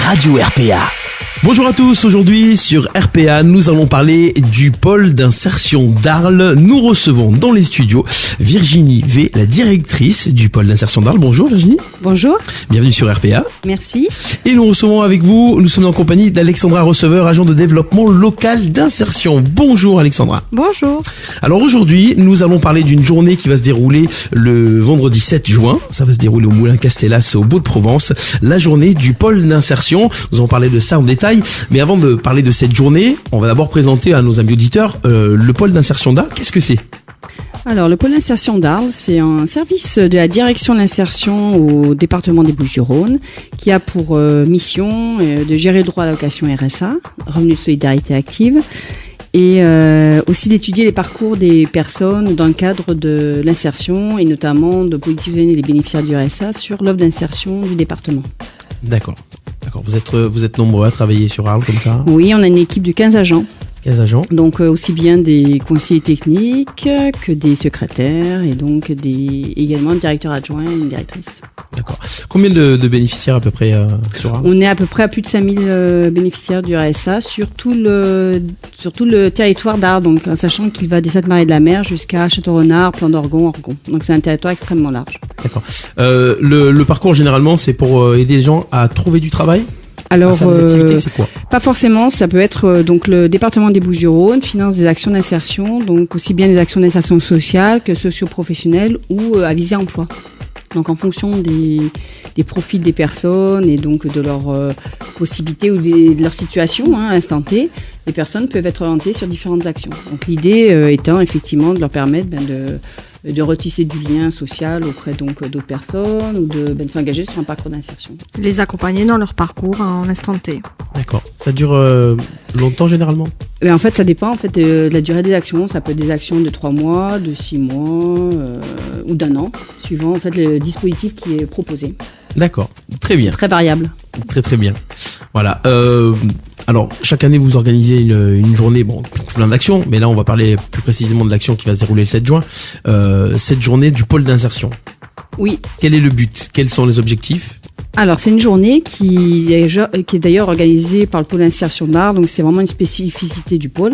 Radio RPA. Bonjour à tous, aujourd'hui sur RPA, nous allons parler du pôle d'insertion d'Arles. Nous recevons dans les studios Virginie V, la directrice du pôle d'insertion d'Arles. Bonjour Virginie. Bonjour. Bienvenue sur RPA. Merci. Et nous recevons avec vous, nous sommes en compagnie d'Alexandra Receveur, agent de développement local d'insertion. Bonjour Alexandra. Bonjour. Alors aujourd'hui, nous allons parler d'une journée qui va se dérouler le vendredi 7 juin. Ça va se dérouler au Moulin Castellas au Beau-de-Provence. La journée du pôle d'insertion. Nous allons parler de ça en détail. Mais avant de parler de cette journée, on va d'abord présenter à nos amis auditeurs le pôle d'insertion d'Arles. Qu'est-ce que c'est ? Alors, le pôle d'insertion d'Arles, c'est un service de la direction de l'insertion au département des Bouches-du-Rhône qui a pour mission de gérer le droit à l'allocation RSA, revenu de solidarité active, et aussi d'étudier les parcours des personnes dans le cadre de l'insertion et notamment de positionner les bénéficiaires du RSA sur l'offre d'insertion du département. D'accord. Vous êtes nombreux à travailler sur Arles comme ça ? Oui, on a une équipe de 15 agents. 15 agents. Donc aussi bien des conseillers techniques que des secrétaires et donc également un directeur adjoint et une directrice. D'accord. Combien de bénéficiaires à peu près sur Arles ? On est à peu près à plus de 5000 bénéficiaires du RSA sur tout le territoire d'Arles, donc en sachant qu'il va des Saintes-Maries-de-la-Mer jusqu'à Château-Renard, Plan d'Orgon, Orgon. Donc c'est un territoire extrêmement large. D'accord. Le parcours généralement c'est pour aider les gens à trouver du travail ? Alors, c'est quoi ? Pas forcément, ça peut être donc le département des Bouches-du-Rhône finance des actions d'insertion, donc aussi bien des actions d'insertion sociale que socio-professionnelles ou à visée emploi. Donc en fonction des profils des personnes et donc de leurs possibilités ou de leur situation à l'instant T, les personnes peuvent être orientées sur différentes actions. Donc l'idée étant effectivement de leur permettre de retisser du lien social auprès donc d'autres personnes ou de s'engager sur un parcours d'insertion. Les accompagner dans leur parcours en instant T. D'accord. Ça dure longtemps généralement ? En fait, ça dépend de la durée des actions. Ça peut être des actions de 3 mois, de 6 mois ou d'un an, suivant en fait le dispositif qui est proposé. D'accord. Très bien. C'est très variable. Très très bien. Voilà. Alors, chaque année, vous organisez une journée, plein d'actions, mais là, on va parler plus précisément de l'action qui va se dérouler le 7 juin. Cette journée du pôle d'insertion. Oui. Quel est le but ? Quels sont les objectifs ? Alors, c'est une journée qui est d'ailleurs organisée par le pôle d'insertion d'Arles, donc c'est vraiment une spécificité du pôle.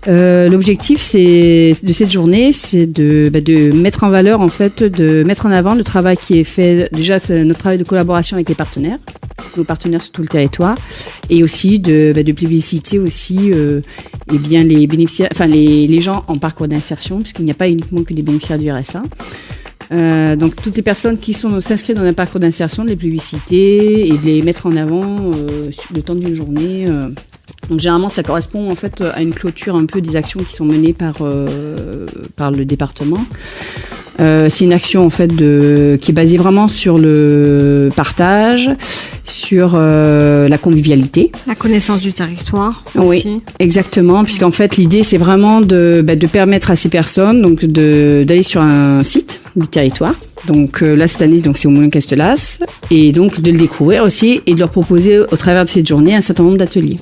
L'objectif de cette journée, c'est de mettre en valeur, en fait, de mettre en avant le travail qui est fait. Déjà, c'est notre travail de collaboration avec les partenaires, nos partenaires sur tout le territoire, et aussi de plébisciter aussi les bénéficiaires, enfin les gens en parcours d'insertion, puisqu'il n'y a pas uniquement que des bénéficiaires du RSA. Donc toutes les personnes qui s'inscrivent dans un parcours d'insertion, de les publiciter et de les mettre en avant le temps d'une journée. Donc généralement ça correspond en fait à une clôture un peu des actions qui sont menées par le département. C'est une action en fait qui est basée vraiment sur le partage, sur la convivialité, la connaissance du territoire. Oui, aussi. Exactement, puisqu'en fait l'idée c'est vraiment de permettre à ces personnes donc d'aller sur un site du territoire. Donc là cette année donc c'est au Moulin Castellas et donc de le découvrir aussi et de leur proposer au travers de cette journée un certain nombre d'ateliers.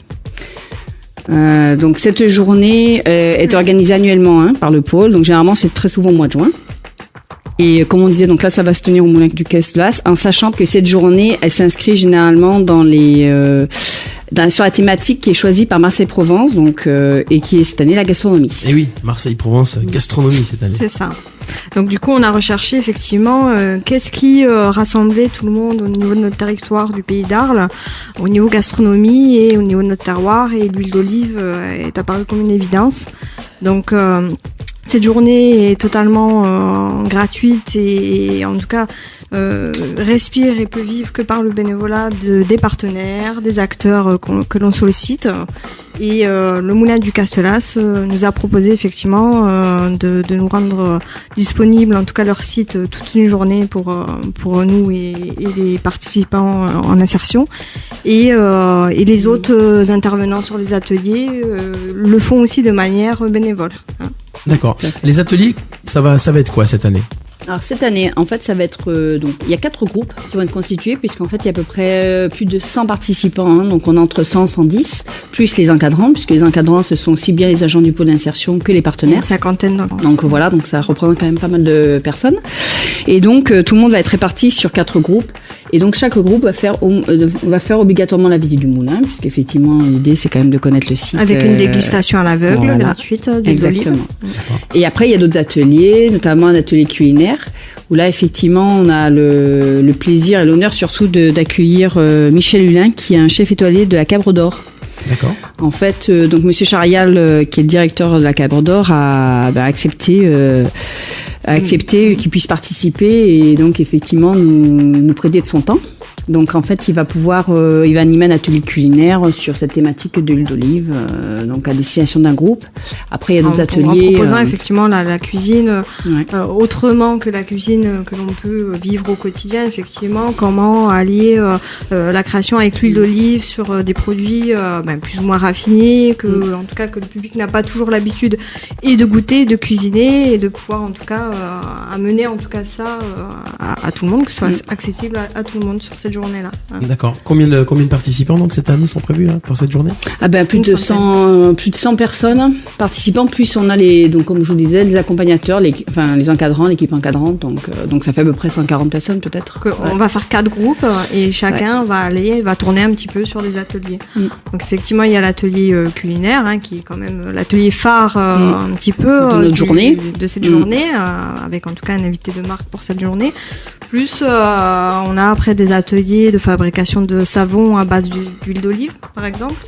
Donc cette journée est organisée annuellement par le pôle, donc généralement c'est très souvent au mois de juin. Et comme on disait, donc là, ça va se tenir au Moulin du Castellas, en sachant que cette journée, elle s'inscrit généralement sur la thématique qui est choisie par Marseille-Provence, donc et qui est cette année la gastronomie. Et oui, Marseille-Provence, gastronomie cette année. C'est ça. Donc du coup, on a recherché effectivement qu'est-ce qui rassemblait tout le monde au niveau de notre territoire du pays d'Arles, au niveau gastronomie et au niveau de notre terroir, et l'huile d'olive est apparue comme une évidence. Donc cette journée est totalement gratuite et en tout cas respire et peut vivre que par le bénévolat des partenaires, des acteurs que l'on sollicite. Et le Moulin du Castellas nous a proposé effectivement de nous rendre disponibles, en tout cas leur site, toute une journée pour nous et les participants en insertion. Et les autres intervenants sur les ateliers le font aussi de manière bénévole. D'accord. Les ateliers, ça va être quoi cette année ? Alors cette année, en fait, ça va être donc il y a 4 groupes qui vont être constitués puisqu'en fait il y a à peu près plus de 100 participants, donc on a entre 100 et 110, plus les encadrants, puisque les encadrants ce sont aussi bien les agents du pôle d'insertion que les partenaires. Une cinquantaine d'enfants. Donc voilà, donc ça représente quand même pas mal de personnes. Et donc tout le monde va être réparti sur 4 groupes Et donc chaque groupe va faire obligatoirement la visite du moulin, puisqu'effectivement l'idée c'est quand même de connaître le site. Avec une dégustation à l'aveugle gratuite d'huile d'olive. Exactement. Et après il y a d'autres ateliers, notamment un atelier culinaire, où là effectivement on a le plaisir et l'honneur surtout d'accueillir Michel Hulin, qui est un chef étoilé de la Cabre d'Or. D'accord. En fait, donc Monsieur Charial, qui est le directeur de la Cabre d'Or, a accepté qu'il puisse participer et donc effectivement nous prêter de son temps. Donc en fait, il va animer un atelier culinaire sur cette thématique de l'huile d'olive, donc à destination d'un groupe. Après, il y a d'autres ateliers. En proposant effectivement la cuisine autrement que la cuisine que l'on peut vivre au quotidien, effectivement, comment allier la création avec l'huile d'olive sur des produits plus ou moins raffinés, en tout cas que le public n'a pas toujours l'habitude et de goûter, de cuisiner et de pouvoir en tout cas amener en tout cas ça à tout le monde, que ce soit accessible à tout le monde sur cette journée-là. D'accord. Combien de participants donc cette année sont prévus là, pour cette journée? Plus de 100 personnes participants, plus on a donc comme je vous disais, les accompagnateurs, les encadrants, l'équipe encadrante, donc ça fait à peu près 140 personnes peut-être. On va faire 4 groupes et chacun va tourner un petit peu sur des ateliers. Donc effectivement, il y a l'atelier culinaire qui est quand même l'atelier phare un petit peu de notre journée, de cette journée, avec en tout cas un invité de marque pour cette journée. Plus on a après des ateliers de fabrication de savon à base d'huile d'olive, par exemple,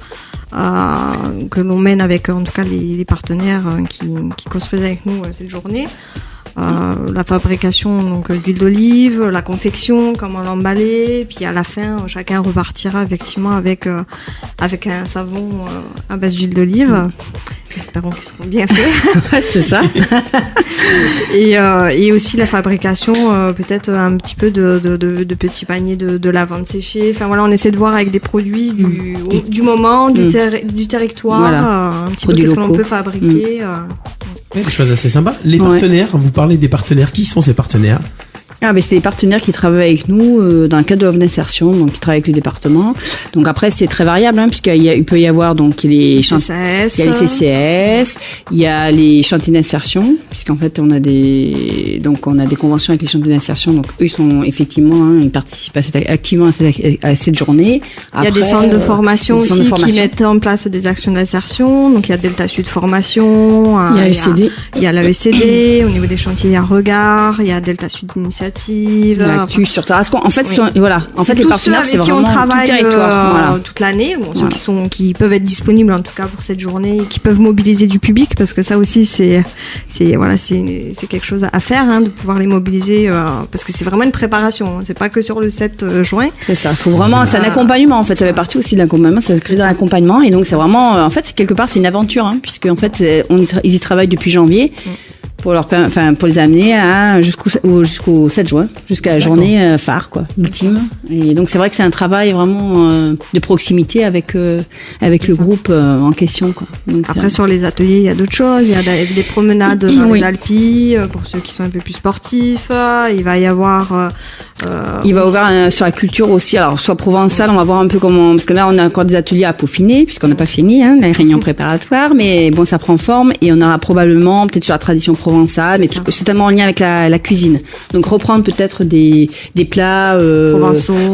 que l'on mène avec en tout cas les partenaires qui construisent avec nous cette journée. La fabrication donc d'huile d'olive, la confection, comment l'emballer, puis à la fin chacun repartira effectivement avec un savon à base d'huile d'olive. Espérons qu'ils seront bien faits. C'est ça. Et aussi la fabrication peut-être un petit peu de petits paniers de lavande séchée. Enfin voilà, on essaie de voir avec des produits du moment, du territoire, un petit peu qu'est-ce que l'on peut fabriquer. Des choses assez sympas. Les partenaires, vous parlez des partenaires. Qui sont ces partenaires? C'est des partenaires qui travaillent avec nous dans le cadre de l'offre d'insertion, donc qui travaillent avec les départements. Donc après c'est très variable, puisqu'il peut y avoir donc les CCS, il y a les chantiers d'insertion, puisqu'en fait on a des conventions avec les chantiers d'insertion, donc eux ils sont effectivement ils participent activement à cette journée. Après, il y a des centres de formation aussi qui mettent en place des actions d'insertion, donc il y a Delta Sud Formation, il y a l'AECD, au niveau des chantiers il y a Regard, il y a Delta Sud Initiative, l'actu sur Tarascon. En fait, les partenaires, c'est vraiment tout le territoire. Toute l'année. Ceux qui peuvent être disponibles en tout cas pour cette journée, et qui peuvent mobiliser du public, parce que ça aussi c'est quelque chose à faire, de pouvoir les mobiliser, parce que c'est vraiment une préparation. C'est pas que sur le 7 juin. C'est ça. Faut vraiment, c'est un accompagnement en fait. Ça fait partie aussi de l'accompagnement. Ça se crée dans l'accompagnement, et donc c'est vraiment, en fait, quelque part, c'est une aventure, puisque en fait, ils y travaillent depuis janvier. Pour les amener jusqu'au 7 juin, jusqu'à la journée phare, ultime. Et donc c'est vrai que c'est un travail vraiment de proximité avec le groupe en question, Donc, après sur les ateliers, il y a d'autres choses. Il y a des promenades dans les Alpes pour ceux qui sont un peu plus sportifs. Il va y avoir. Il va ouvrir sur la culture aussi. Alors soit provençal, on va voir un peu comment, parce que là on a encore des ateliers à peaufiner puisqu'on n'a pas fini les réunions préparatoires, mais bon ça prend forme et on aura probablement peut-être sur la tradition provençale, mais c'est tellement en lien avec la cuisine. Donc reprendre peut-être des plats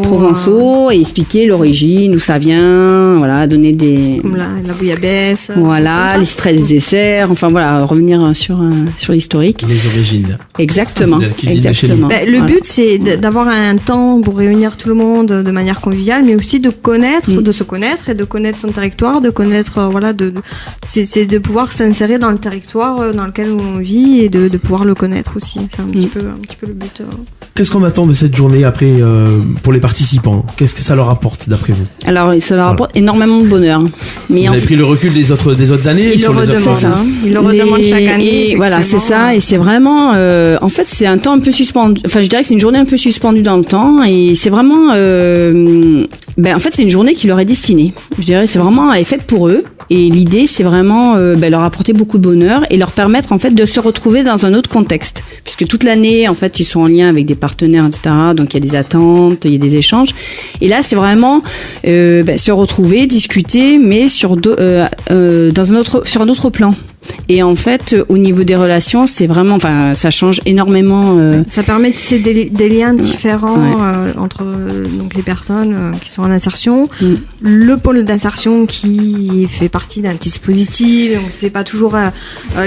provençaux et expliquer l'origine, où ça vient, donner des comme la bouillabaisse, les desserts, revenir sur l'historique, les origines. Exactement. De la cuisine de chez nous. Le but c'est d'avoir un temps pour réunir tout le monde de manière conviviale, mais aussi de se connaître et de connaître son territoire, de connaître c'est de pouvoir s'insérer dans le territoire dans lequel on vit et de pouvoir le connaître aussi. C'est un petit peu le but. Qu'est-ce qu'on attend de cette journée après pour les participants? Qu'est-ce que ça leur apporte d'après vous? Alors ça leur apporte énormément de bonheur. Mais vous avez pris le recul des autres années. Ils le redemandent chaque année. Et voilà, c'est ça. Et c'est vraiment, en fait, c'est un temps un peu suspendu. Enfin, je dirais que c'est une journée un peu suspendue dans le temps. Et c'est vraiment, en fait, c'est une journée qui leur est destinée. Je dirais, c'est vraiment, elle est faite pour eux. Et l'idée, c'est vraiment leur apporter beaucoup de bonheur et leur permettre en fait de se retrouver dans un autre contexte, puisque toute l'année, en fait, ils sont en lien avec des partenaires, etc. Donc il y a des attentes, il y a des échanges. Et là, c'est vraiment se retrouver, discuter, mais sur un autre plan. Et en fait, au niveau des relations, c'est vraiment, enfin, ça change énormément. Ça permet de tisser des liens différents entre donc les personnes qui sont en insertion. Le pôle d'insertion qui fait partie d'un dispositif, donc c'est pas toujours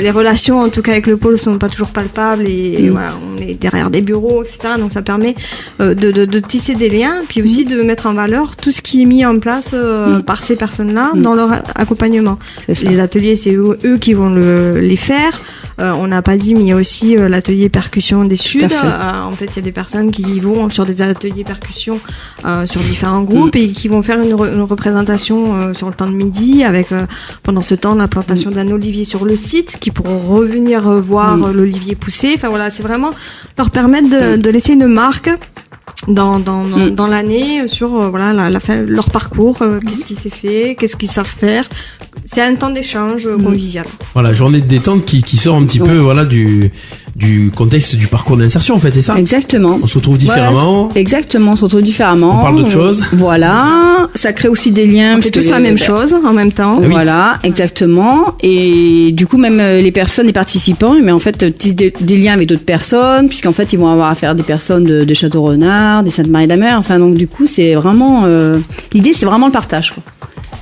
les relations, en tout cas avec le pôle, sont pas toujours palpables et voilà, on est derrière des bureaux, etc. Donc ça permet de tisser des liens, puis aussi de mettre en valeur tout ce qui est mis en place par ces personnes-là dans leur accompagnement. Les ateliers, c'est eux qui vont les faire. On n'a pas dit, mais il y a aussi l'atelier percussion des Suds. En fait, il y a des personnes qui vont sur des ateliers percussion sur différents groupes et qui vont faire une représentation sur le temps de midi avec pendant ce temps l'implantation d'un olivier sur le site, qui pourront revenir voir l'olivier pousser. Enfin voilà, c'est vraiment leur permettre de laisser une marque dans l'année sur voilà leur parcours, qu'est-ce qui s'est fait, qu'est-ce qu'ils savent faire. C'est un temps d'échange convivial. Voilà, journée de détente qui sort un petit peu voilà du contexte du parcours d'insertion, en fait, c'est ça? Exactement. On se retrouve différemment. Voilà, exactement, on se retrouve différemment. On parle d'autre chose. Voilà, ça crée aussi des liens. On fait tous la même chose en même temps. Voilà, exactement. Et du coup, même les personnes, les participants, mais en fait, tissent des liens avec d'autres personnes, puisqu'en fait, ils vont avoir affaire à des personnes de Château-Renard, des Sainte-Marie-de-la-Mer. Enfin, donc du coup, c'est vraiment l'idée, c'est vraiment le partage, quoi.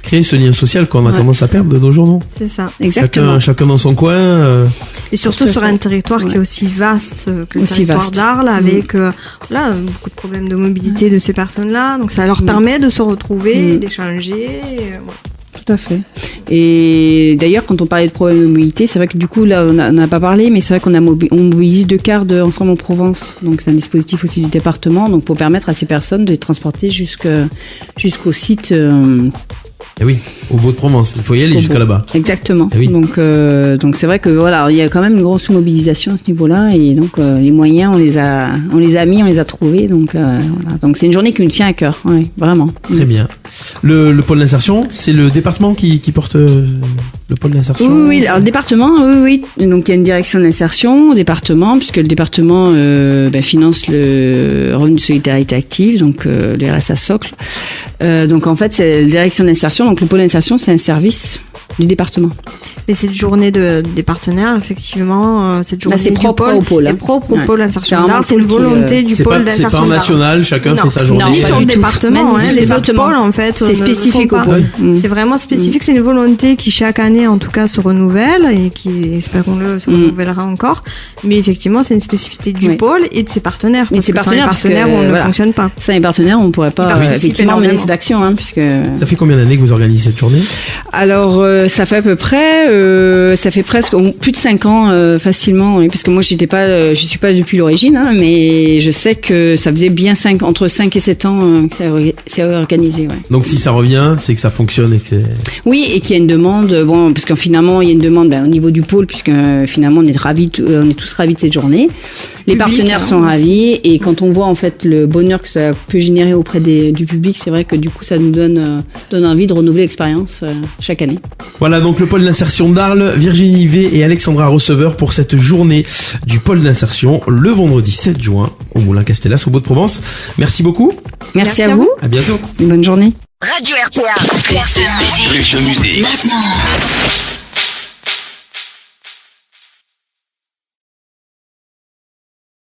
Créer ce lien social qu'on a tendance à perdre de nos jours, non? C'est ça. Exactement. Chacun dans son coin. Et surtout sur un territoire qui est aussi vaste que le territoire d'Arles, avec voilà, beaucoup de problèmes de mobilité de ces personnes-là. Donc ça leur permet de se retrouver, d'échanger. Voilà. Tout à fait. Et d'ailleurs, quand on parlait de problèmes de mobilité, c'est vrai que du coup, là, on n'a pas parlé, mais c'est vrai on mobilise 2 cars de Ensemble en Provence. Donc, c'est un dispositif aussi du département, donc pour permettre à ces personnes de les transporter jusqu'au site. Eh oui, au Beau de Provence, il faut y aller jusqu'à là-bas. Exactement. Eh oui. Donc c'est vrai que voilà, il y a quand même une grosse mobilisation à ce niveau-là, et donc les moyens, on les a mis, on les a trouvés. Donc voilà. Donc c'est une journée qui nous tient à cœur, ouais, vraiment. Très bien. Le pôle d'insertion, c'est le département qui porte le pôle d'insertion. Oui, alors le département, oui. Donc il y a une direction d'insertion au département, puisque le département finance le revenu de solidarité active, donc le RSA socle. Donc en fait, c'est la direction d'insertion. Donc le pôle d'insertion, c'est un service du département. Et cette journée des partenaires, effectivement, cette journée c'est propre du au pôle. C'est propre au pôle d'insertion C'est d'Arles, c'est une volonté du pôle d'insertion d'Arles. C'est pas en national, chacun fait sa journée. Ni sur le département, les autres pôles, en fait. C'est spécifique au pôle. C'est vraiment spécifique, c'est une volonté qui chaque année, en tout cas, se renouvelle et qui, espérons-le, se renouvellera encore. Mais effectivement, c'est une spécificité du pôle et de ses partenaires. Et de ses partenaires, on ne fonctionne pas. Sans les partenaires, on ne pourrait pas effectivement mener cette action, puisque. Ça fait combien d'années que vous organisez cette journée? Alors, ça fait à peu près, ça fait presque plus de 5 ans facilement, parce que moi je suis pas depuis l'origine, mais je sais que ça faisait bien entre 5 et 7 ans que c'est organisé. Ouais. Donc si ça revient, c'est que ça fonctionne et que c'est... Oui, et qu'il y a une demande, parce que finalement il y a une demande au niveau du pôle, puisque finalement on est tous ravis de cette journée. Les partenaires sont ravis, et quand on voit en fait le bonheur que ça peut générer auprès du public, c'est vrai que du coup ça nous donne envie de renouveler l'expérience chaque année. Voilà donc le pôle d'insertion d'Arles, Virginie V et Alexandra Receveur pour cette journée du pôle d'insertion le vendredi 7 juin au Moulin Castellas au Beau de Provence. Merci beaucoup. Merci à vous. À bientôt. Bonne journée. Radio RPA. Plus de musique. Maintenant.